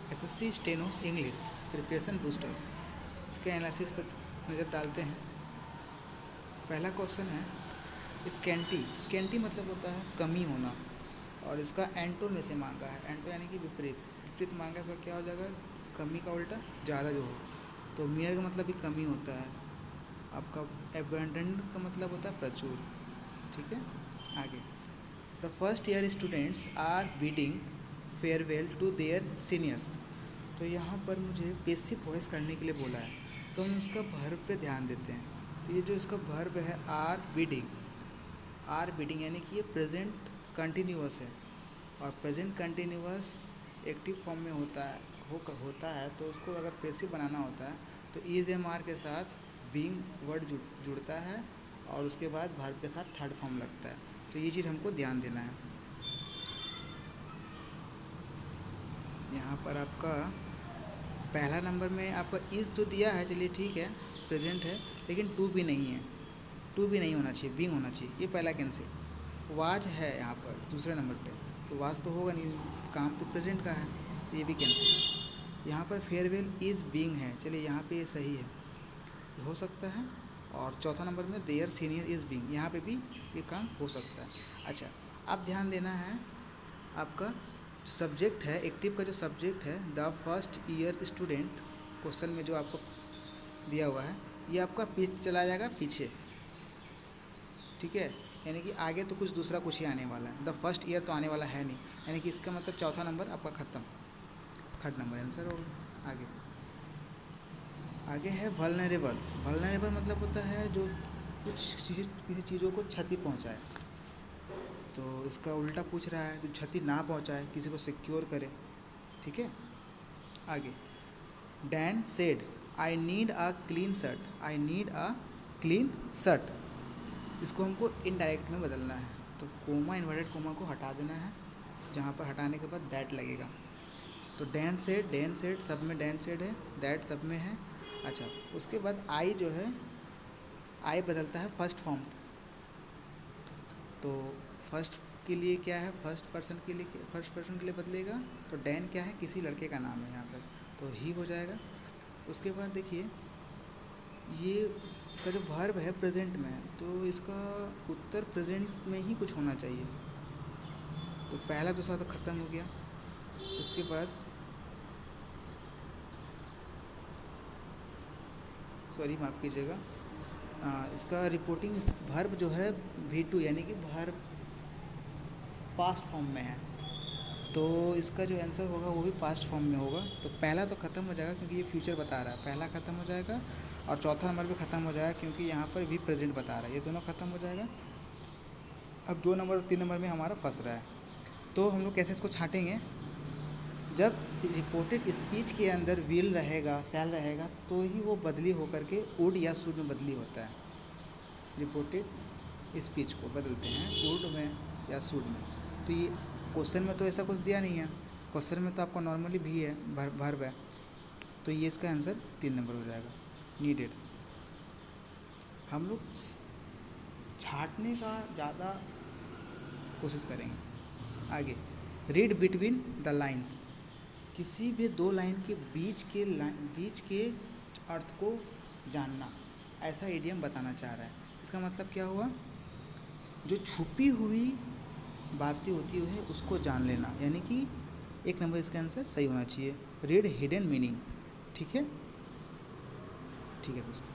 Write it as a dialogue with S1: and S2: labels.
S1: SSC steno English preparation booster, इसके analysis पर नज़र डालते हैं। पहला क्वेश्चन है स्कैंटी। स्कैंटी मतलब होता है कमी होना, और इसका एंटो में से मांगा है। एंटो यानी कि विपरीत, विपरीत मांगा, इसका क्या हो जाएगा, कमी का उल्टा ज़्यादा जो हो। तो मियर का मतलब भी कमी होता है। आपका एबंडेंट का मतलब होता है प्रचुर। ठीक है, आगे। The first year students are bidding farewell to their seniors. तो यहाँ पर मुझे पेसिव वॉइस करने के लिए बोला है, तो हम उसका वर्ब पे ध्यान देते हैं। तो ये जो इसका वर्ब है आर बिडिंग, आर बिडिंग यानी कि ये प्रेजेंट कंटिन्यूअस है, और प्रेजेंट कंटिन्यूअस एक्टिव फॉर्म में होता है। तो उसको अगर पेसिव बनाना होता है तो इज एम आर के साथ बीइंग वर्ड जुड़ता है, और उसके बाद वर्ब के साथ थर्ड फॉर्म लगता है। तो ये चीज़ हमको ध्यान देना है। यहाँ पर आपका पहला नंबर में आपका इज़ तो दिया है, चलिए ठीक है, प्रेजेंट है, लेकिन टू भी नहीं है, टू भी नहीं होना चाहिए, बीइंग होना चाहिए। ये पहला कैंसिल। वाज है यहाँ पर दूसरे नंबर पे, तो वाज तो होगा नहीं, काम तो प्रेजेंट का है, तो ये भी कैंसिल। यहाँ पर फेयरवेल इज़ बीइंग है, चलिए यहाँ पे ये सही है, हो सकता है। और चौथा नंबर में देयर सीनियर इज़ बीइंग, यहाँ पे भी ये काम हो सकता है। अच्छा, अब ध्यान देना है आपका सब्जेक्ट है, एक्टिव का जो सब्जेक्ट है the first year student, question में जो आपको दिया हुआ है, ये आपका पीछे चला जाएगा पीछे। ठीक है, यानी कि आगे तो कुछ दूसरा कुछ ही आने वाला है, द फर्स्ट ईयर तो आने वाला है नहीं, यानी कि इसका मतलब चौथा नंबर आपका ख़त्म, थर्ड नंबर आंसर होगा। आगे है वल्नरेबल। वल्नरेबल मतलब होता है जो किसी चीज़ों को क्षति पहुंचाए। तो इसका उल्टा पूछ रहा है, जो क्षति ना पहुंचाए, किसी को सिक्योर करे। ठीक है, आगे। Dan said I need a clean shirt, I need a clean shirt, इसको हमको इनडायरेक्ट में बदलना है। तो कोमा, इन्वर्टेड कोमा को हटा देना है, जहाँ पर हटाने के बाद दैट लगेगा। तो डैन सेड सब में डैन सेड है, दैट सब में है। अच्छा, उसके बाद आई जो है, आई बदलता है फर्स्ट फॉर्म। तो फर्स्ट के लिए क्या है, फर्स्ट पर्सन के लिए बदलेगा। तो डैन क्या है, किसी लड़के का नाम है यहाँ पर, तो ही हो जाएगा। उसके बाद देखिए, ये इसका जो वर्ब है प्रेजेंट में है, तो इसका उत्तर प्रेजेंट में ही कुछ होना चाहिए। तो पहला दूसरा तो ख़त्म हो गया। उसके बाद सॉरी माफ़ कीजिएगा, इसका रिपोर्टिंग वर्ब जो है V2 यानी कि वर्ब पास्ट फॉर्म में है, तो इसका जो आंसर होगा वो भी पास्ट फॉर्म में होगा। तो पहला तो ख़त्म हो जाएगा क्योंकि ये फ्यूचर बता रहा है, पहला ख़त्म हो जाएगा, और चौथा नंबर भी ख़त्म हो जाएगा क्योंकि यहाँ पर भी प्रेजेंट बता रहा है। ये दोनों ख़त्म हो जाएगा। अब 2 नंबर और 3 नंबर में हमारा फंस रहा है। तो हम लोग कैसे इसको छाँटेंगे, जब रिपोर्टेड स्पीच के अंदर विल रहेगा, शैल रहेगा, तो ही वो बदली होकर के वुड या शुड में बदली होता है। रिपोर्टेड स्पीच को बदलते हैं वुड में या शुड में। तो ये क्वेश्चन में तो ऐसा कुछ दिया नहीं है, क्वेश्चन में तो आपको नॉर्मली भी है, वर्ब है, तो ये इसका आंसर 3 नंबर हो जाएगा, नीडेड। हम लोग छाँटने का ज़्यादा कोशिश करेंगे। आगे, रीड बिटवीन द लाइन्स, किसी भी दो लाइन के बीच के अर्थ को जानना, ऐसा इडियम बताना चाह रहा है। इसका मतलब क्या हुआ, जो छुपी हुई बातें होती है उसको जान लेना, यानी कि 1 नंबर इसका आंसर सही होना चाहिए। Read hidden meaning. ठीक है, ठीक है दोस्तों।